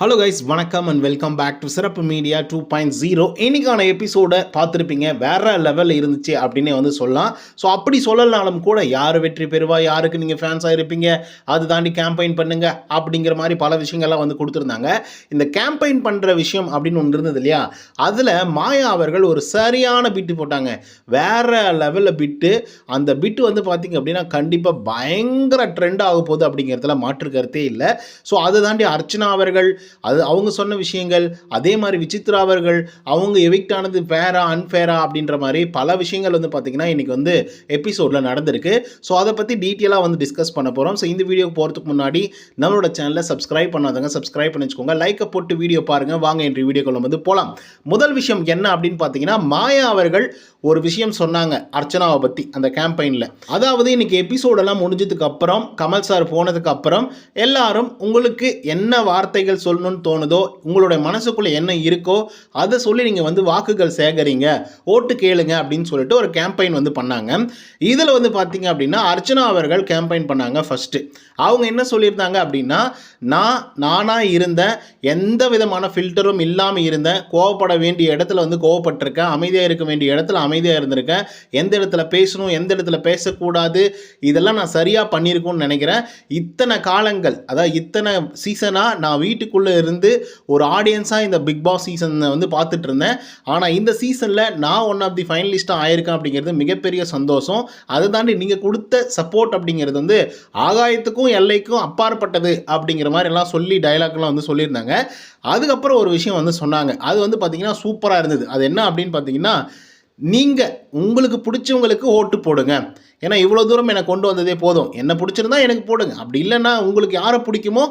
Hello guys, வணக்கம் and welcome back to சிறப்பு media 2.0. இன்னைக்கான எபிசோடை பார்த்துருப்பீங்க. வேற லெவலில் இருந்துச்சு அப்படின்னே வந்து சொல்லலாம். ஸோ அப்படி சொல்லலனாலும் கூட யார் வெற்றி பெறுவா, யாருக்கு நீங்கள் ஃபேன்ஸாக இருப்பீங்க, அது தாண்டி கேம்பெயின் பண்ணுங்க அப்படிங்கிற மாதிரி பல விஷயங்கள்லாம் வந்து கொடுத்துருந்தாங்க. இந்த கேம்பெயின் பண்ணுற விஷயம் அப்படின்னு ஒன்று இருந்தது இல்லையா, அதில் மாயா அவர்கள் ஒரு சரியான பிட்டு போட்டாங்க. வேற லெவலில் பிட்டு. அந்த பிட்டு வந்து பார்த்திங்க அப்படின்னா கண்டிப்பாக பயங்கர ட்ரெண்ட் ஆக போகுது அப்படிங்கிறதுல மாற்று கருத்தே இல்லை. ஸோ அதை தாண்டி அர்ச்சனா அவர்கள் அது அவங்க சொன்ன விஷயங்கள், அதே மாதிரி விசித்ரா அவர்கள் அவங்க எவிக்ட் ஆனது ஃபேரா அன்ஃபேரா அப்படின்ற மாதிரி பல விஷயங்கள் வந்து பார்த்திங்கன்னா இன்றைக்கி வந்து எபிசோடில் நடந்திருக்கு. ஸோ அதை பற்றி டீட்டெயிலாக வந்து டிஸ்கஸ் பண்ண போகிறோம். ஸோ இந்த வீடியோக்கு போகிறதுக்கு முன்னாடி நம்மளோட சேனலை சப்ஸ்கிரைப் பண்ணாதவங்க சப்ஸ்கிரைப் பண்ணி வச்சுக்கோங்க. லைக்கை போட்டு வீடியோ பாருங்கள். வாங்க இன்று வீடியோக்குள்ள வந்து போகலாம். முதல் விஷயம் என்ன அப்படின்னு பார்த்தீங்கன்னா, மாயா அவர்கள் ஒரு விஷயம் சொன்னாங்க அர்ச்சனாவை பற்றி அந்த கேம்பெயினில். அதாவது இன்னைக்கு எபிசோடெல்லாம் முடிஞ்சதுக்கு அப்புறம், கமல் சார் போனதுக்கு அப்புறம் எல்லாரும் உங்களுக்கு என்ன வார்த்தைகள் சொல்லணும்னு தோணுதோ, உங்களுடைய மனசுக்குள்ளே என்ன இருக்கோ அதை சொல்லி நீங்கள் வந்து வாக்குகள் சேகரிங்க, ஓட்டு கேளுங்க அப்படின்னு சொல்லிட்டு ஒரு கேம்பெயின் வந்து பண்ணாங்க. இதில் வந்து பார்த்தீங்க அப்படின்னா அர்ச்சனா அவர்கள் கேம்பெயின் பண்ணாங்க. ஃபஸ்ட்டு அவங்க என்ன சொல்லியிருந்தாங்க அப்படின்னா, நானாக இருந்தேன், எந்த விதமான ஃபில்டரும் இல்லாமல் இருந்தேன், கோவப்பட வேண்டிய இடத்துல வந்து கோவப்பட்டிருக்கேன், அமைதியாக இருக்க வேண்டிய இடத்துல அமைதியாக இருந்திருக்கேன், எந்த இடத்துல பேசணும் எந்த இடத்துல பேசக்கூடாது இதெல்லாம் நான் சரியாக பண்ணியிருக்கோன்னு நினைக்கிறேன். இத்தனை காலங்கள், அதாவது இத்தனை சீசனாக நான் வீட்டுக்குள்ளே இருந்து ஒரு ஆடியன்ஸாக இந்த பிக் பாஸ் சீசனை வந்து பார்த்துட்டு இருந்தேன். ஆனால் இந்த சீசனில் நான் ஒன் ஆஃப் தி ஃபைனலிஸ்ட்டாக ஆயிருக்கேன் அப்படிங்கிறது மிகப்பெரிய சந்தோஷம். அதை தாண்டி நீங்கள் கொடுத்த சப்போர்ட் அப்படிங்கிறது வந்து ஆகாயத்துக்கும் எல்லைக்கும் அப்பாற்பட்டது அப்படிங்கிற மாதிரி எல்லாம் சொல்லி டைலாக்லாம் வந்து சொல்லியிருந்தாங்க. அதுக்கப்புறம் ஒரு விஷயம் வந்து சொன்னாங்க. அது வந்து பார்த்தீங்கன்னா சூப்பராக இருந்தது. அது என்ன அப்படின்னு பார்த்தீங்கன்னா, நீங்கள் உங்களுக்கு பிடிச்சவங்களுக்கு ஓட்டு போடுங்க. ஏன்னா இவ்வளோ தூரம் என்னை கொண்டு வந்ததே போதும், என்ன பிடிச்சிருந்தா எனக்கு போடுங்க, அப்படி இல்லைன்னா உங்களுக்கு யாரை பிடிக்குமோ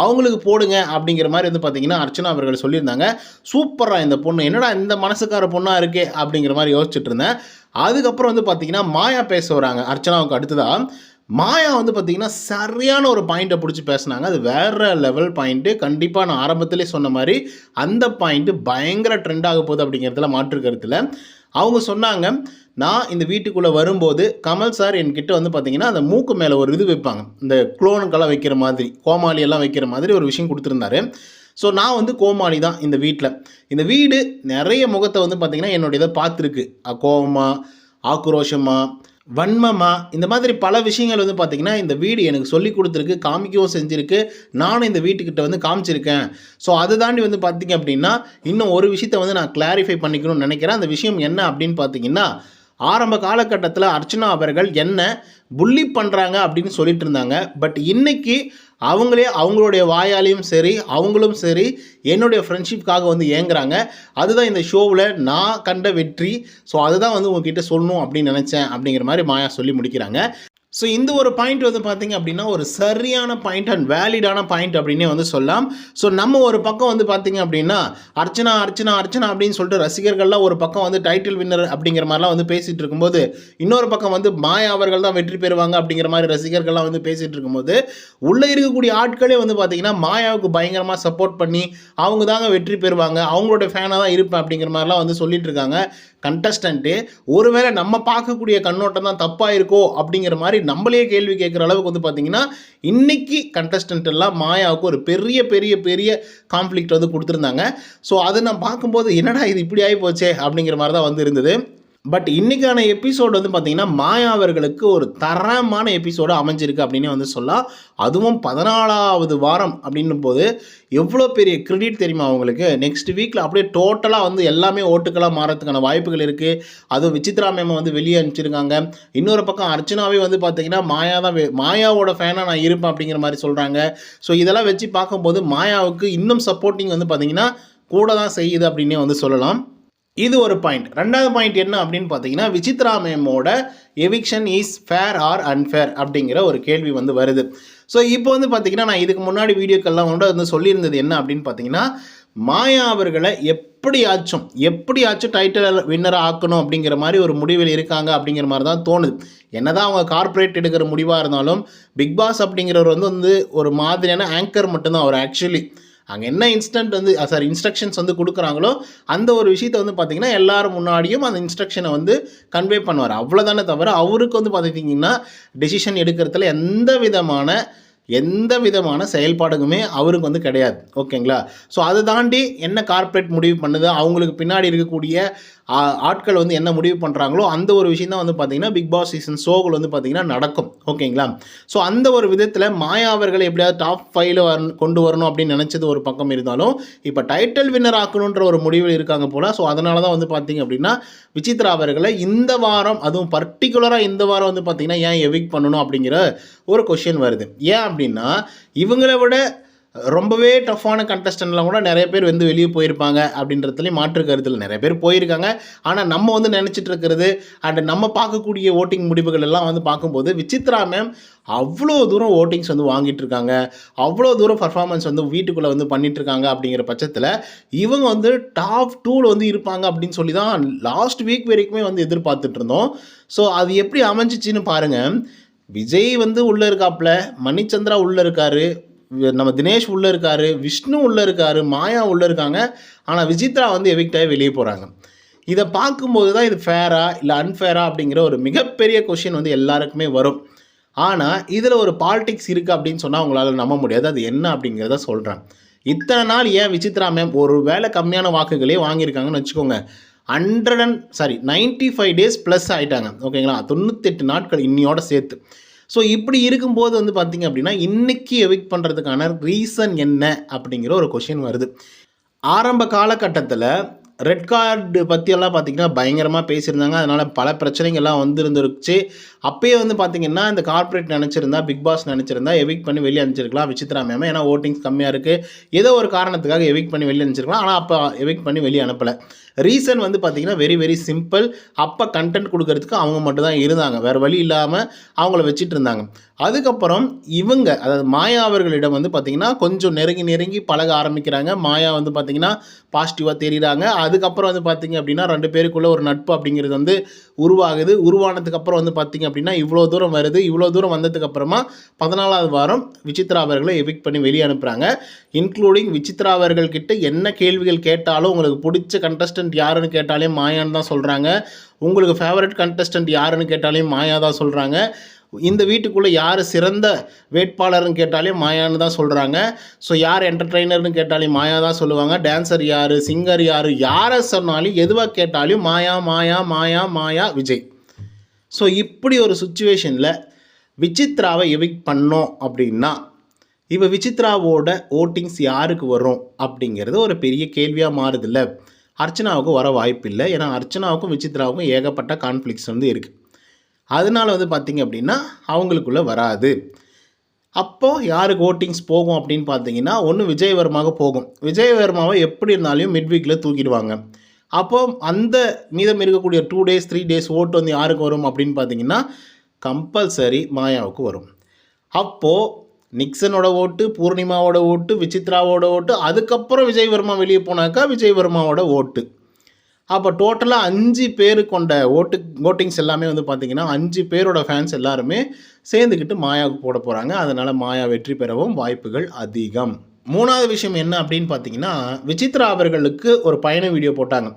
அவங்களுக்கு போடுங்க அப்படிங்கிற மாதிரி வந்து பார்த்தீங்கன்னா அர்ச்சனா அவர்கள் சொல்லியிருந்தாங்க. சூப்பராக இந்த பொண்ணு என்னடா இந்த மனசுக்கார பொண்ணாக இருக்கே அப்படிங்கிற மாதிரி யோசிச்சுட்டு இருந்தேன். அதுக்கப்புறம் வந்து பார்த்தீங்கன்னா மாயா பேச வராங்க. அர்ச்சனாவுக்கு அடுத்ததாக மாயா வந்து பார்த்திங்கன்னா சரியான ஒரு பாயிண்ட்டை பிடிச்சி பேசினாங்க. அது வேறு லெவல் பாயிண்ட்டு. கண்டிப்பாக நான் ஆரம்பத்திலே சொன்ன மாதிரி அந்த பாயிண்ட்டு பயங்கர ட்ரெண்ட் ஆக போகுது அப்படிங்கிறதுல மாற்று கருத்தில். அவங்க சொன்னாங்க, நான் இந்த வீட்டுக்குள்ளே வரும்போது கமல் சார் என்கிட்ட வந்து பார்த்திங்கன்னா அந்த மூக்கு மேலே ஒரு இது வைப்பாங்க, இந்த குளோனுக்கெல்லாம் வைக்கிற மாதிரி, கோமாளியெல்லாம் வைக்கிற மாதிரி ஒரு விஷயம் கொடுத்துருந்தாரு. ஸோ நான் வந்து கோமாளி தான் இந்த வீட்டில். இந்த வீடு நிறைய முகத்தை வந்து பார்த்திங்கன்னா என்னுடைய இதை பார்த்துருக்கு. கோபமாக, ஆக்ரோஷமாக, வன்மமா, இந்த மாதிரி பல விஷயங்கள் வந்து பார்த்திங்கன்னா இந்த வீடு எனக்கு சொல்லி கொடுத்துருக்கு, காமிக்கவும் செஞ்சுருக்கு, நானும் இந்த வீட்டுக்கிட்ட வந்து காமிச்சிருக்கேன். ஸோ அதை தாண்டி வந்து பார்த்திங்க அப்படின்னா இன்னும் ஒரு விஷயத்தை வந்து நான் கிளாரிஃபை பண்ணிக்கணும்னு நினைக்கிறேன். அந்த விஷயம் என்ன அப்படின்னு பார்த்திங்கன்னா, ஆரம்ப காலகட்டத்தில் அர்ச்சனா அவர்கள் என்ன புள்ளி பண்ணுறாங்க அப்படின்னு சொல்லிட்டு இருந்தாங்க. பட் இன்றைக்கி அவங்களே அவங்களுடைய வாயாலையும் சரி அவங்களும் சரி என்னுடைய ஃப்ரெண்ட்ஷிப்காக வந்து ஏங்குறாங்க. அதுதான் இந்த ஷோவில் நான் கண்ட வெற்றி. ஸோ அதுதான் வந்து உங்ககிட்ட சொல்லணும் அப்படின்னு நினச்சேன் அப்படிங்கிற மாதிரி மாயா சொல்லி முடிக்கிறாங்க. ஸோ இந்த ஒரு பாயிண்ட் வந்து பார்த்திங்க அப்படின்னா ஒரு சரியான பாயிண்ட் அண்ட் வேலிடான பாயிண்ட் அப்படின்னே வந்து சொல்லலாம். ஸோ நம்ம ஒரு பக்கம் வந்து பார்த்திங்க அப்படின்னா அர்ச்சனா அர்ச்சனா அர்ச்சனா அப்படின்னு சொல்லிட்டு ரசிகர்கள்லாம் ஒரு பக்கம் வந்து டைட்டில் வின்னர் அப்படிங்கிற மாதிரிலாம் வந்து பேசிகிட்டு இருக்கும்போது, இன்னொரு பக்கம் வந்து மாயா அவர்கள் தான் வெற்றி பெறுவாங்க அப்படிங்கிற மாதிரி ரசிகர்கள்லாம் வந்து பேசிகிட்டு இருக்கும்போது, உள்ளே இருக்கக்கூடிய ஆட்களே வந்து பார்த்திங்கன்னா மாயாவுக்கு பயங்கரமாக சப்போர்ட் பண்ணி அவங்க தாங்க வெற்றி பெறுவாங்க, அவங்களோட ஃபேனாக தான் இருப்பேன் அப்படிங்கிற மாதிரிலாம் வந்து சொல்லிட்டு இருக்காங்க. கண்டஸ்டன்ட்டு ஒருவேளை நம்ம பார்க்கக்கூடிய கண்ணோட்டம் தான் தப்பாக இருக்கோ அப்படிங்கிற மாதிரி நம்மளே கேள்வி கேட்குற அளவுக்கு வந்து பார்த்திங்கன்னா இன்றைக்கி கண்டஸ்டன்ட் எல்லாம் மாயாவுக்கு ஒரு பெரிய பெரிய பெரிய கான்ஃப்ளிக்ட் வந்து கொடுத்துருந்தாங்க. ஸோ அதை நான் பார்க்கும்போது என்னடா இது இப்படி ஆகி போச்சே அப்படிங்கிற மாதிரி தான் வந்து இருந்தது. பட் இன்றைக்கான எபிசோடு வந்து பார்த்திங்கன்னா மாயா அவர்களுக்கு ஒரு தரமான எபிசோடு அமைஞ்சிருக்கு அப்படின்னு வந்து சொல்லலாம். அதுவும் 14வது வாரம் அப்படின்னும் போது எவ்வளோ பெரிய கிரெடிட் தெரியுமா அவங்களுக்கு. நெக்ஸ்ட் வீக்கில் அப்படியே டோட்டலாக வந்து எல்லாமே ஓட்டுக்களாக மாறதுக்கான வாய்ப்புகள் இருக்குது. அதுவும் விசித்ரா மேம் வந்து வெளியே அனுப்பிச்சிருக்காங்க. இன்னொரு பக்கம் அர்ச்சனாவே வந்து பார்த்திங்கன்னா மாயா தான் மாயாவோட ஃபேனாக நான் இருப்பேன் அப்படிங்கிற மாதிரி சொல்கிறாங்க. ஸோ இதெல்லாம் வச்சு பார்க்கும்போது மாயாவுக்கு இன்னும் சப்போர்ட்டிங் வந்து பார்த்திங்கன்னா கூட தான் செய்யுது அப்படின்னே வந்து சொல்லலாம். இது ஒரு பாயிண்ட். ரெண்டாவது பாயிண்ட் என்ன அப்படின்னு பார்த்தீங்கன்னா, விசித்ரா மேமோட eviction is fair or unfair அப்படிங்கிற ஒரு கேள்வி வந்து வருது. ஸோ இப்போ வந்து பார்த்திங்கன்னா நான் இதுக்கு முன்னாடி வீடியோக்கெல்லாம் வந்து சொல்லியிருந்தது என்ன அப்படின்னு பார்த்தீங்கன்னா, மாயா அவர்களை எப்படியாச்சும் டைட்டில் வின்னராக ஆக்கணும் அப்படிங்கிற மாதிரி ஒரு முடிவில் இருக்காங்க அப்படிங்கிற மாதிரி தான் தோணுது. என்னதான் அவங்க கார்ப்பரேட் எடுக்கிற முடிவாக இருந்தாலும் பிக் பாஸ் அப்படிங்கிறவர் வந்து ஒரு மாதிரியான ஆங்கர் மட்டும்தான் அவர். ஆக்சுவலி அங்கே என்ன இன்ஸ்ட்ரக்ஷன்ஸ் வந்து கொடுக்குறாங்களோ அந்த ஒரு விஷயத்தை வந்து பார்த்திங்கன்னா எல்லோரும் முன்னாடியும் அந்த இன்ஸ்ட்ரக்ஷனை வந்து கன்வே பண்ணுவார். அவ்வளோதானே தவிர அவருக்கு வந்து பார்த்திங்கன்னா டெசிஷன் எடுக்கிறதுல எந்த விதமான எந்த விதமான செயல்பாடுக்குமே அவருக்கு வந்து கிடையாது. ஓகேங்களா? ஸோ அதை தாண்டி என்ன கார்ப்பரேட் முடிவு பண்ணுது, அவங்களுக்கு பின்னாடி இருக்கக்கூடிய ஆட்கள் வந்து என்ன முடிவு பண்ணுறாங்களோ அந்த ஒரு விஷயம் தான் வந்து பார்த்திங்கன்னா பிக் பாஸ் சீசன் ஷோவில் வந்து பார்த்திங்கன்னா நடக்கும். ஓகேங்களா? ஸோ அந்த ஒரு விதத்தில் மாயா அவர்களை எப்படியாவது டாப் 5ல கொண்டு வரணும் அப்படின்னு நினச்சது ஒரு பக்கம் இருந்தாலும், இப்போ டைட்டில் வின்னர் ஆக்கணுன்ற ஒரு முடிவில் இருக்காங்க போல். ஸோ அதனால தான் வந்து பார்த்திங்க அப்படின்னா விசித்ரா அவர்களை இந்த வாரம், அதுவும் பர்டிகுலராக இந்த வாரம் வந்து பார்த்திங்கன்னா ஏன் எவிக்ட் பண்ணணும் அப்படிங்கிற ஒரு கொஷின் வருது. ஏன் அப்படின்னா இவங்களை விட ரொம்பவே டஃப்பான கண்டஸ்டன்ட்லாம் கூட நிறைய பேர் வந்து வெளியே போயிருப்பாங்க அப்படின்றதுலேயும் மாற்று கருத்தில் நிறைய பேர் போயிருக்காங்க. ஆனால் நம்ம வந்து நினச்சிட்டு இருக்கிறது அண்ட் நம்ம பார்க்கக்கூடிய ஓட்டிங் முடிவுகள் எல்லாம் வந்து பார்க்கும்போது விசித்ரா மேம் அவ்வளோ தூரம் ஓட்டிங்ஸ் வந்து வாங்கிட்டு இருக்காங்க, அவ்வளோ தூரம் பர்ஃபார்மன்ஸ் வந்து வீட்டுக்குள்ளே வந்து பண்ணிகிட்ருக்காங்க. அப்படிங்கிற பட்சத்தில் இவங்க வந்து டாப் 2ல் வந்து இருப்பாங்க அப்படின்னு சொல்லி தான் லாஸ்ட் வீக் வரைக்குமே வந்து எதிர்பார்த்துட்டு இருந்தோம். ஸோ அது எப்படி அமைஞ்சிச்சின்னு பாருங்கள். விஜய் வந்து உள்ளே இருக்காப்புல, மணிச்சந்திரா உள்ளே இருக்காரு, நம்ம தினேஷ் உள்ளே இருக்கார், விஷ்ணு உள்ளே இருக்கார், மாயா உள்ளே இருக்காங்க. ஆனால் விசித்ரா வந்து எவிக்டாகி வெளியே போகிறாங்க. இதை பார்க்கும்போது தான் இது ஃபேரா இல்லை அன்ஃபேரா அப்படிங்கிற ஒரு மிகப்பெரிய கொஷின் வந்து எல்லாருக்குமே வரும். ஆனால் இதில் ஒரு பாலிடிக்ஸ் இருக்குது அப்படின்னு சொன்னால் அவங்களால நம்ப முடியாது. அது என்ன அப்படிங்கிறத சொல்கிறேன். இத்தனை நாள் ஏன் விசித்ரா மேம் ஒரு வேலை கம்மியான வாக்குகளே வாங்கியிருக்காங்கன்னு வச்சுக்கோங்க. 95 டேஸ் ப்ளஸ் ஆகிட்டாங்க. ஓகேங்களா? 98 நாட்கள் இன்னியோட சேர்த்து. ஸோ இப்படி இருக்கும்போது வந்து பார்த்திங்க அப்படின்னா இன்றைக்கி எவிக்ட் பண்ணுறதுக்கான ரீசன் என்ன அப்படிங்கிற ஒரு கொஷின் வருது. ஆரம்ப காலகட்டத்தில் ரெட் கார்டு பற்றியெல்லாம் பார்த்திங்கன்னா பயங்கரமாக பேசியிருந்தாங்க. அதனால் பல பிரச்சனைகள்லாம் வந்துருந்துருச்சு. அப்போயே வந்து பார்த்திங்கன்னா இந்த கார்ப்பரேட் நினச்சிருந்தா, பிக் பாஸ் நினச்சிருந்தா எவிக்ட் பண்ணி வெளியே அனுப்பிச்சிருக்கலாம் விசித்ரா மேம். ஏன்னா ஓட்டிங்ஸ் கம்மியாக இருக்குது, ஏதோ ஒரு காரணத்துக்காக எவிக்ட் பண்ணி வெளியே அனுப்பிச்சிருக்கலாம். ஆனால் அப்போ எவிக்ட் பண்ணி வெளியே அனுப்பலை. ரீசன் வந்து பார்த்திங்கன்னா வெரி சிம்பிள். அப்போ கண்டென்ட் கொடுக்கறதுக்கு அவங்க மட்டும் தான் இருந்தாங்க, வேறு வழி இல்லாமல் அவங்கள வச்சுட்டு இருந்தாங்க. அதுக்கப்புறம் இவங்க, அதாவது மாயா அவர்களிடம் வந்து பார்த்திங்கன்னா கொஞ்சம் நெருங்கி பழக ஆரம்பிக்கிறாங்க. மாயா வந்து பார்த்திங்கன்னா பாசிட்டிவாக தெரியுறாங்க. அதுக்கப்புறம் வந்து பார்த்திங்க அப்படின்னா 2 பேருக்குள்ளே ஒரு நட்பு அப்படிங்கிறது வந்து உருவாகுது. உருவானதுக்கப்புறம் வந்து பார்த்திங்க அப்படின்னா இவ்வளோ தூரம் வருது. இவ்வளோ தூரம் வந்ததுக்கப்புறமா 14வது வாரம் விசித்ரா அவர்களை எவிக்ட் பண்ணி வெளியே அனுப்புகிறாங்க. இன்க்ளூடிங் விசித்ரா அவர்கள்கிட்ட என்ன கேள்விகள் கேட்டாலும், உங்களுக்கு பிடிச்ச கண்டஸ்டன்ட் யாருன்னு கேட்டாலே மாயான்னு தான் சொல்கிறாங்க. உங்களுக்கு ஃபேவரட் கண்டஸ்டன்ட் யாருன்னு கேட்டாலே மாயா தான் சொல்கிறாங்க. இந்த வீட்டுக்குள்ளே யார் சிறந்த வேட்பாளர்னு கேட்டாலே மாயான்னு தான் சொல்கிறாங்க. ஸோ யார் என்டர்டெய்னர்னு கேட்டாலே மாயா தான் சொல்லுவாங்க. டான்ஸர் யார், சிங்கர் யார், யாரை சொன்னாலும் எதுவாக கேட்டாலும் மாயா மாயா மாயா மாயா விஜய். ஸோ இப்படி ஒரு சுச்சுவேஷனில் விசித்ராவை எவிக்ட் பண்ணோம் அப்படின்னா இப்போ விசித்ராவோட ஓட்டிங்ஸ் யாருக்கு வரும் அப்படிங்கிறது ஒரு பெரிய கேள்வியாக மாறுதில்ல. அர்ச்சனாவுக்கும் வர வாய்ப்பு இல்லை. ஏன்னா அர்ச்சனாவுக்கும் விசித்ராவுக்கும் ஏகப்பட்ட கான்ஃப்ளிக்ஸ் வந்து இருக்குது. அதனால் வந்து பார்த்திங்க அப்படின்னா அவங்களுக்குள்ளே வராது. அப்போது யாருக்கு ஓட்டிங்ஸ் போகும் அப்படின்னு பார்த்தீங்கன்னா ஒன்று விஜயவர்மாவுக்கு போகும். விஜயவர்மாவை எப்படி இருந்தாலும் மிட் வீக்கில் தூக்கிடுவாங்க. அப்போது அந்த மீதம் இருக்கக்கூடிய 2 டேஸ் 3 டேஸ் ஓட்டு வந்து யாருக்கு வரும் அப்படின்னு பார்த்தீங்கன்னா கம்பல்சரி மாயாவுக்கு வரும். அப்போது நிக்சனோட ஓட்டு, பூர்ணிமாவோட ஓட்டு, விசித்ராவோட ஓட்டு, அதுக்கப்புறம் விஜயவர்மா வெளியே போனாக்கா விஜயவர்மாவோட ஓட்டு. அப்போ டோட்டலாக 5 பேர் கொண்ட ஓட்டிங்ஸ் எல்லாமே வந்து பார்த்திங்கன்னா 5 பேரோட ஃபேன்ஸ் எல்லாருமே சேர்ந்துக்கிட்டு மாயாவுக்கு போட போகிறாங்க. அதனால் மாயா வெற்றி பெறவும் வாய்ப்புகள் அதிகம். 3வது விஷயம் என்ன அப்படின்னு பார்த்தீங்கன்னா விசித்ரா அவர்களுக்கு ஒரு பயண வீடியோ போட்டாங்க.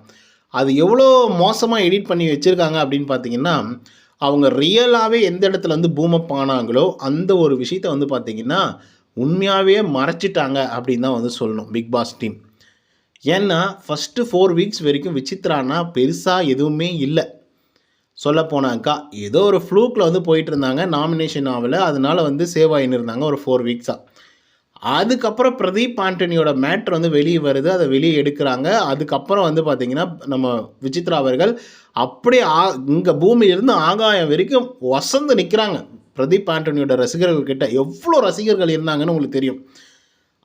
அது எவ்வளோ மோசமாக எடிட் பண்ணி வச்சுருக்காங்க அப்படின்னு பார்த்தீங்கன்னா அவங்க ரியலாகவே எந்த இடத்துல வந்து பூமப் ஆனாங்களோ அந்த ஒரு விஷயத்தை வந்து பார்த்திங்கன்னா உண்மையாகவே மறைச்சிட்டாங்க அப்படின்னு தான் வந்து சொல்லணும் பிக் பாஸ் டீம். ஏன்னா ஃபஸ்ட்டு 4 வீக்ஸ் வரைக்கும் விசித்ரானா பெருசாக எதுவுமே இல்லை. சொல்லப்போனாக்கா ஏதோ ஒரு ஃப்ளூக்கில் வந்து போயிட்டு இருந்தாங்க, நாமினேஷன் ஆகலை, அதனால் வந்து சேவ் ஆகின்னு இருந்தாங்க ஒரு 4 வீக்ஸாக. அதுக்கப்புறம் பிரதீப் ஆண்டனியோட மேட்ரு வந்து வெளியே வருது, அதை வெளியே எடுக்கிறாங்க. அதுக்கப்புறம் வந்து பார்த்திங்கன்னா நம்ம விசித்ரா அவர்கள் அப்படியே இங்கே பூமியிலிருந்து ஆகாயம் வரைக்கும் வசந்து நிற்கிறாங்க. பிரதீப் ஆண்டனியோட ரசிகர்கள்கிட்ட எவ்வளோ ரசிகர்கள் இருந்தாங்கன்னு உங்களுக்கு தெரியும்.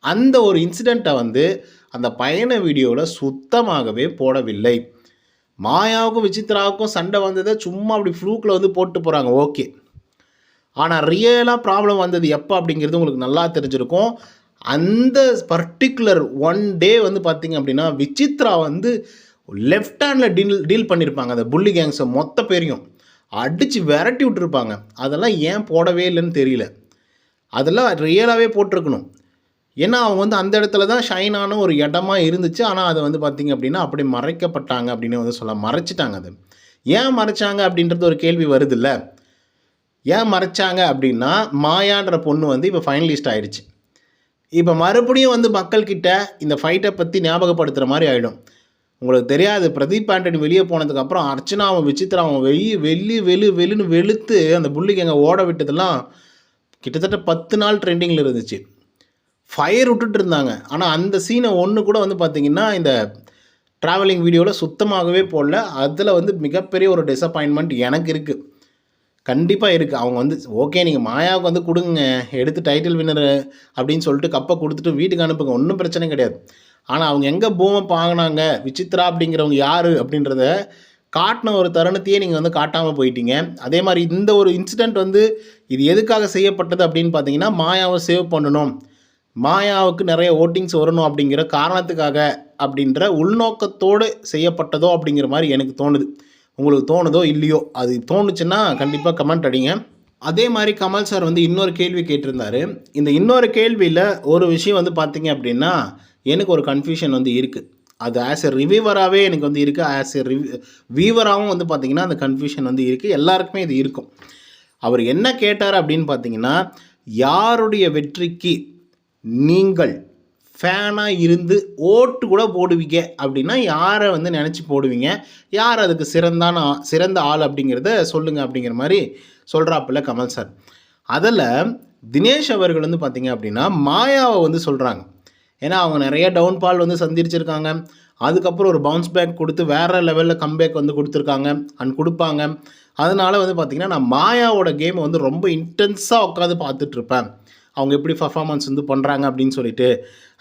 அந்த ஒரு இன்சிடெண்ட்டை வந்து அந்த பயண வீடியோவில் சுத்தமாகவே போடவில்லை. மாயாவுக்கும் விசித்ராவுக்கும் சண்டை வந்ததை சும்மா அப்படி ஃப்ளூக்கில் வந்து போட்டு போகிறாங்க, ஓகே. ஆனால் ரியலாக ப்ராப்ளம் வந்தது எப்போ அப்படிங்கிறது உங்களுக்கு நல்லா தெரிஞ்சிருக்கும். அந்த பர்டிகுலர் 1 டே வந்து பார்த்திங்க அப்படின்னா விசித்ரா வந்து லெஃப்ட் ஹேண்டில் டீல் பண்ணியிருப்பாங்க. அந்த புள்ளி கேங்ஸை மொத்த பேரையும் அடித்து விரட்டி விட்டுருப்பாங்க. அதெல்லாம் ஏன் போடவே இல்லைன்னு தெரியல. அதெல்லாம் ரியலாகவே போட்டிருக்கணும். ஏன்னா அவங்க வந்து அந்த இடத்துல தான் ஷைனான ஒரு இடமா இருந்துச்சு. ஆனால் அதை வந்து பார்த்திங்க அப்படின்னா அப்படி மறைக்கப்பட்டாங்க அப்படின்னு வந்து மறைச்சிட்டாங்க. அது ஏன் மறைச்சாங்க அப்படின்றது ஒரு கேள்வி வருது இல்லை. ஏன் மறைச்சாங்க அப்படின்னா, மாயான்ற பொண்ணு வந்து இப்போ ஃபைனலிஸ்ட் ஆயிடுச்சு. இப்போ மறுபடியும் வந்து மக்கள்கிட்ட இந்த ஃபைட்டை பற்றி ஞாபகப்படுத்துகிற மாதிரி ஆகிடும். உங்களுக்கு தெரியாது, பிரதீப் ஆண்டனி வெளியே போனதுக்கப்புறம் அர்ச்சனாவும் விசித்ராவும் வெளுன்னு வெளுத்து அந்த புள்ளிக்கு எங்கே ஓட விட்டதெல்லாம் கிட்டத்தட்ட 10 நாள் ட்ரெண்டிங்கில் இருந்துச்சு. ஃபயர் விட்டுட்டு இருந்தாங்க. ஆனால் அந்த சீனை ஒன்று கூட வந்து பார்த்திங்கன்னா இந்த ட்ராவலிங் வீடியோவில் சுத்தமாகவே போடல. அதில் வந்து மிகப்பெரிய ஒரு டிசப்பாயின்மெண்ட் எனக்கு இருக்குது. கண்டிப்பாக இருக்குது. அவங்க வந்து ஓகே, நீங்கள் மாயாவுக்கு வந்து கொடுங்க, எடுத்து டைட்டில் வின்னர் அப்படின்னு சொல்லிட்டு கப்பை கொடுத்துட்டு வீட்டுக்கு அனுப்புங்க, ஒன்றும் பிரச்சனை கிடையாது. ஆனால் அவங்க எங்கே பூமப் வாங்கினாங்க, விசித்ரா அப்படிங்கிறவங்க யார் அப்படின்றத காட்டின ஒரு தருணத்தையே நீங்கள் வந்து காட்டாமல் போயிட்டீங்க. அதே மாதிரி இந்த ஒரு இன்சிடெண்ட் வந்து இது எதுக்காக செய்யப்பட்டது அப்படின்னு பார்த்தீங்கன்னா, மாயாவை சேவ் பண்ணணும், மாயாவுக்கு நிறைய ஓட்டிங்ஸ் வரணும் அப்படிங்கிற காரணத்துக்காக அப்படின்ற உள்நோக்கத்தோடு செய்யப்பட்டதோ அப்படிங்கிற மாதிரி எனக்கு தோணுது. உங்களுக்கு தோணுதோ இல்லையோ, அது தோணுச்சுன்னா கண்டிப்பாக கமெண்ட் அடிங்க. அதே மாதிரி கமல் சார் வந்து இன்னொரு கேள்வி கேட்டிருந்தார். இந்த இன்னொரு கேள்வியில் ஒரு விஷயம் வந்து பார்த்திங்க அப்படின்னா, எனக்கு ஒரு கன்ஃபியூஷன் வந்து இருக்குது. அது ஆஸ் எ ரிவ்யூவராகவே எனக்கு வந்து இருக்குது. ஆஸ் எ வியூவராகவும் வந்து பார்த்திங்கன்னா அந்த கன்ஃபியூஷன் வந்து இருக்குது. எல்லாருக்குமே இது இருக்கும். அவர் என்ன கேட்டார் அப்படின்னு பார்த்தீங்கன்னா, யாருடைய வெற்றிக்கு நீங்கள் ஃபேனாக இருந்து ஓட்டு கூட போடுவீங்க அப்படின்னா யாரை வந்து நினச்சி போடுவீங்க, யார் அதுக்கு சிறந்த ஆள் அப்படிங்கிறத சொல்லுங்கள் அப்படிங்கிற மாதிரி சொல்கிறாப்புல கமல் சார். அதில் தினேஷ் அவர்கள் வந்து பார்த்திங்க அப்படின்னா மாயாவை வந்து சொல்கிறாங்க. ஏன்னா அவங்க நிறைய டவுன்ஃபால் வந்து சந்திச்சிருக்காங்க. அதுக்கப்புறம் ஒரு பவுன்ஸ் பேக் கொடுத்து வேறு லெவலில் கம்பேக் வந்து கொடுத்துருக்காங்க அண்ட் கொடுப்பாங்க. அதனால் வந்து பார்த்திங்கன்னா நான் மாயாவோட கேமை வந்து ரொம்ப இன்டென்ஸாக உட்காந்து பார்த்துட்ருப்பேன், அவங்க எப்படி பர்ஃபார்மன்ஸ் வந்து பண்ணுறாங்க அப்படின்னு சொல்லிட்டு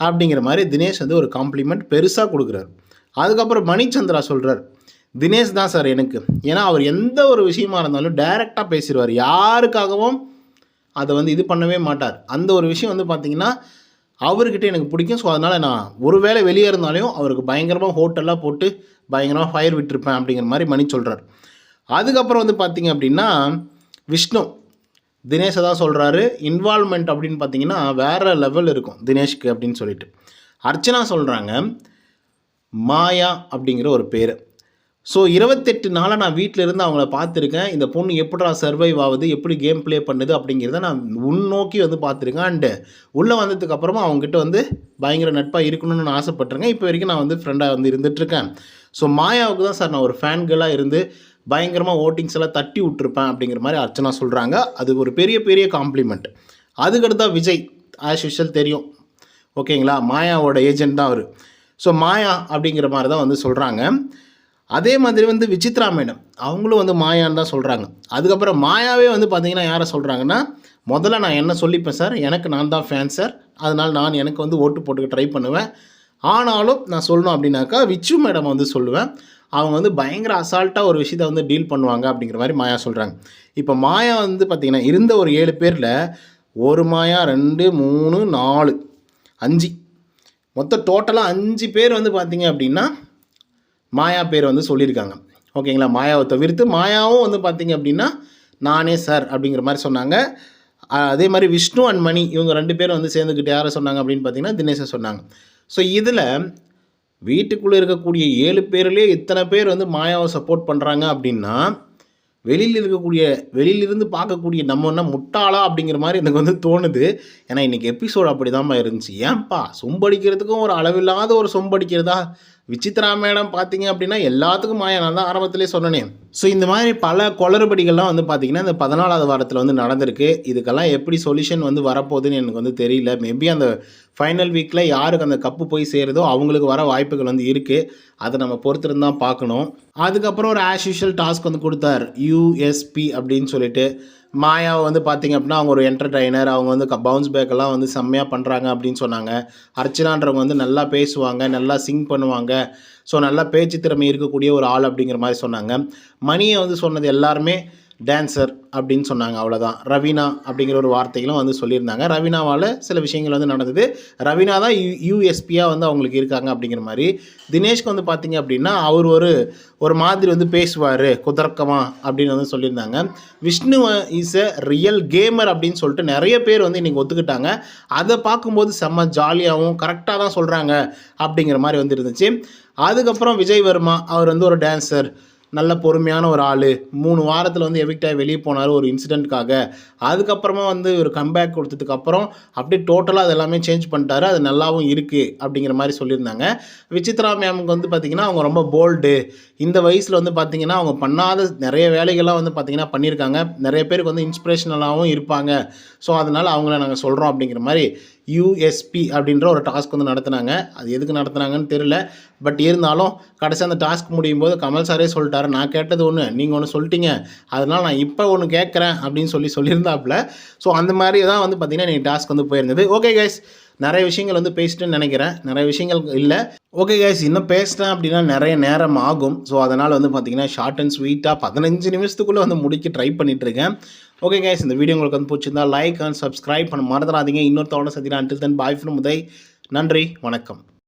அப்படிங்கிற மாதிரி தினேஷ் வந்து ஒரு காம்ப்ளிமெண்ட் பெருசாக கொடுக்குறாரு. அதுக்கப்புறம் மணிச்சந்திரா சொல்கிறார், தினேஷ் தான் சார் எனக்கு. ஏன்னா அவர் எந்த ஒரு விஷயமா இருந்தாலும் டைரெக்டாக பேசிடுவார், யாருக்காகவும் அதை வந்து இது பண்ணவே மாட்டார். அந்த ஒரு விஷயம் வந்து பார்த்திங்கன்னா அவர்கிட்ட எனக்கு பிடிக்கும். ஸோ அதனால் நான் ஒரு வேளை வெளியே இருந்தாலும் அவருக்கு பயங்கரமாக ஹோட்டலாக போட்டு பயங்கரமாக ஃபயர் விட்டுருப்பேன் அப்படிங்கிற மாதிரி மணி சொல்கிறார். அதுக்கப்புறம் வந்து பார்த்திங்க அப்படின்னா விஷ்ணு தினேஷை தான் சொல்கிறாரு. இன்வால்மெண்ட் அப்படின்னு பார்த்தீங்கன்னா வேறு லெவல் இருக்கும் தினேஷ்க்கு அப்படின்னு சொல்லிட்டு. அர்ச்சனா சொல்கிறாங்க, மாயா அப்படிங்கிற ஒரு பேர். ஸோ 28 நாளாக நான் வீட்டில் இருந்து அவங்கள பார்த்துருக்கேன். இந்த பொண்ணு எப்படா சர்வைவ் ஆகுது, எப்படி கேம் ப்ளே பண்ணுது அப்படிங்கிறத நான் உள்நோக்கி வந்து பார்த்துருக்கேன். அண்டு உள்ளே வந்ததுக்கப்புறமா அவங்ககிட்ட வந்து பயங்கர நட்பாக இருக்கணும்னு நான் ஆசைப்பட்டிருக்கேன். இப்போ வரைக்கும் நான் வந்து ஃப்ரெண்டாக வந்து இருந்துகிட்ருக்கேன். ஸோ மாயாவுக்கு தான் சார் நான் ஒரு ஃபேன் கேர்ளாக இருந்து பயங்கரமாக ஓட்டிங்ஸ் எல்லாம் தட்டி விட்டுருப்பேன் அப்படிங்கிற மாதிரி அர்ச்சனா சொல்கிறாங்க. அது ஒரு பெரிய காம்ப்ளிமெண்ட். அதுக்கடுத்தா விஜய் ஆஸ் யூஷுவல் தெரியும், ஓகேங்களா, மாயாவோட ஏஜென்ட் தான் அவர். ஸோ மாயா அப்படிங்கிற மாதிரி தான் வந்து சொல்கிறாங்க. அதே மாதிரி வந்து விசித்ரா மேடம் அவங்களும் வந்து மாயான்னு தான் சொல்கிறாங்க. அதுக்கப்புறம் மாயாவே வந்து பார்த்திங்கன்னா யாரை சொல்கிறாங்கன்னா, முதல்ல நான் என்ன சொல்லிப்பேன் சார், எனக்கு நான் தான் ஃபேன் சார், அதனால் நான் எனக்கு வந்து ஓட்டு போட்டுக்க ட்ரை பண்ணுவேன். ஆனாலும் நான் சொல்லணும் அப்படின்னாக்கா விச்சு மேடம் வந்து சொல்லுவேன், அவங்க வந்து பயங்கர அசால்ட்டாக ஒரு விஷயத்தை வந்து டீல் பண்ணுவாங்க அப்படிங்கிற மாதிரி மாயா சொல்கிறாங்க. இப்போ மாயா வந்து பார்த்திங்கன்னா இருந்த ஒரு 7 பேரில் ஒரு மாயா 2 3 4 5 மொத்தம் டோட்டலாக 5 பேர் வந்து பார்த்திங்க அப்படின்னா மாயா பேர் வந்து சொல்லியிருக்காங்க, ஓகேங்களா. மாயாவை தவிர்த்து மாயாவும் வந்து பார்த்திங்க அப்படின்னா நானே சார் அப்படிங்கிற மாதிரி சொன்னாங்க. அதே மாதிரி விஷ்ணு அண்ட் மணி இவங்க 2 பேரும் வந்து சேர்ந்துக்கிட்டு யாரை சொன்னாங்க அப்படின்னு பார்த்தீங்கன்னா தினேஷை சொன்னாங்க. ஸோ இதில் வீட்டுக்குள்ளே இருக்கக்கூடிய 7 பேர்லேயே இத்தனை பேர் வந்து மாயாவை சப்போர்ட் பண்ணுறாங்க அப்படின்னா வெளியிலிருந்து பார்க்கக்கூடிய நம்ம என்ன முட்டாளா அப்படிங்கிற மாதிரி எனக்கு வந்து தோணுது. ஏன்னா இன்றைக்கி எபிசோடு அப்படி தான்ப்பா இருந்துச்சு. ஏன்ப்பா சொம்படிக்கிறதுக்கும் ஒரு அளவில்லாத ஒரு சொம்படிக்கிறதா, விசித்ரா மேடம் பார்த்தீங்க அப்படின்னா எல்லாத்துக்கும் மாயா, நான் தான் ஆரம்பத்திலே சொன்னனே. ஸோ இந்த மாதிரி பல குளறுபடிகள்லாம் வந்து பார்த்திங்கன்னா இந்த 14வது வாரத்தில் வந்து நடந்திருக்கு. இதுக்கெல்லாம் எப்படி சொல்யூஷன் வந்து வரப்போகுதுன்னு எனக்கு வந்து தெரியல. மேபி அந்த ஃபைனல் வீக்கில் யாருக்கு அந்த கப்பு போய் சேருதோ அவங்களுக்கு வர வாய்ப்புகள் வந்து இருக்குது. அதை நம்ம பொறுத்திருந்து தான் பார்க்கணும். அதுக்கப்புறம் ஒரு ஆஸ் யூஷுவல் டாஸ்க் வந்து கொடுத்தார், யூஎஸ்பி அப்படின்னு சொல்லிட்டு. மாயாவை வந்து பார்த்திங்க அப்படின்னா அவங்க ஒரு என்டர்டைனர், அவங்க வந்து பவுன்ஸ் பேக்கெல்லாம் வந்து செம்மையாக பண்ணுறாங்க அப்படின்னு சொன்னாங்க. அர்ச்சனான்றவங்க வந்து நல்லா பேசுவாங்க, நல்லா சிங் பண்ணுவாங்க, ஸோ நல்லா பேச்சு திறமை இருக்கக்கூடிய ஒரு ஆள் அப்படிங்கிற மாதிரி சொன்னாங்க. மணியை வந்து சொன்னது எல்லாருமே டான்ஸர் அப்படின்னு சொன்னாங்க, அவ்வளோதான். ரவீனா அப்படிங்கிற ஒரு வார்த்தைகளும் வந்து சொல்லியிருந்தாங்க. ரவீனாவால் சில விஷயங்கள் வந்து நடந்தது. ரவீனா தான் யூஎஸ்பியாக வந்து அவங்களுக்கு இருக்காங்க அப்படிங்கிற மாதிரி. தினேஷ்க்கு வந்து பார்த்திங்க அப்படின்னா அவர் ஒரு மாதிரி வந்து பேசுவார் குதர்க்கமாக அப்படின்னு வந்து சொல்லியிருந்தாங்க. Vishnu is a real gamer அப்படின்னு சொல்லிட்டு நிறைய பேர் வந்து இன்றைக்கி ஒத்துக்கிட்டாங்க. அதை பார்க்கும்போது செம்ம ஜாலியாகவும் கரெக்டாக தான் சொல்கிறாங்க அப்படிங்கிற மாதிரி வந்து இருந்துச்சு. அதுக்கப்புறம் விஜய் வர்மா அவர் வந்து ஒரு டான்ஸர், நல்ல பொறுமையான ஒரு ஆள், 3 வாரத்தில் வந்து எவிக்ட் ஆகி வெளியே போனார் ஒரு இன்சிடெண்ட்காக. அதுக்கப்புறமா வந்து ஒரு கம்பேக் கொடுத்ததுக்கப்புறம் அப்படியே டோட்டலாக அது எல்லாமே சேஞ்ச் பண்ணிட்டாரு. அது நல்லாவும் இருக்குது அப்படிங்கிற மாதிரி சொல்லியிருந்தாங்க. விசித்ரா மேமுக்கு வந்து பார்த்திங்கன்னா அவங்க ரொம்ப போல்டு. இந்த வயசில் வந்து பார்த்திங்கன்னா அவங்க பண்ணாத நிறைய வேலைகள்லாம் வந்து பார்த்திங்கன்னா பண்ணியிருக்காங்க. நிறைய பேருக்கு வந்து இன்ஸ்பிரேஷனலாகவும் இருப்பாங்க. ஸோ அதனால் அவங்கள நாங்கள் சொல்கிறோம் அப்படிங்கிற மாதிரி யூஎஸ்பி அப்படின்ற ஒரு டாஸ்க் வந்து நடத்துனாங்க. அது எதுக்கு நடத்துனாங்கன்னு தெரியல. பட் இருந்தாலும் கடைசி அந்த டாஸ்க் முடியும் போது கமல் சாரே சொல்லிட்டாரு, நான் கேட்டது ஒன்று, நீங்கள் ஒன்று சொல்லிட்டீங்க, அதனால் நான் இப்போ ஒன்று கேட்குறேன் அப்படின்னு சொல்லியிருந்தாப்புல. ஸோ அந்த மாதிரி தான் வந்து பார்த்திங்கன்னா நீங்கள் டாஸ்க் வந்து போயிருந்தது. ஓகே கைஸ், நிறைய விஷயங்கள் வந்து பேசிட்டுன்னு நினைக்கிறேன். நிறைய விஷயங்கள் இல்லை. ஓகே கைஸ், இன்னும் பேசிட்டேன் அப்படின்னா நிறைய நேரம் ஆகும். ஸோ அதனால் வந்து பார்த்திங்கன்னா ஷார்ட் அண்ட் ஸ்வீட்டாக 15 நிமிஷத்துக்குள்ளே வந்து முடிக்க ட்ரை பண்ணிகிட்ருக்கேன். ஓகே கைஸ், இந்த வீடியோ உங்களுக்கு வந்து பிடிச்சிருந்தா லைக் அண்ட் சப்ஸ்கிரைப் பண்ண மறந்துடாதீங்க. இன்னொரு தவணை சந்திக்கலாம். Until then bye from Uday. நன்றி, வணக்கம்.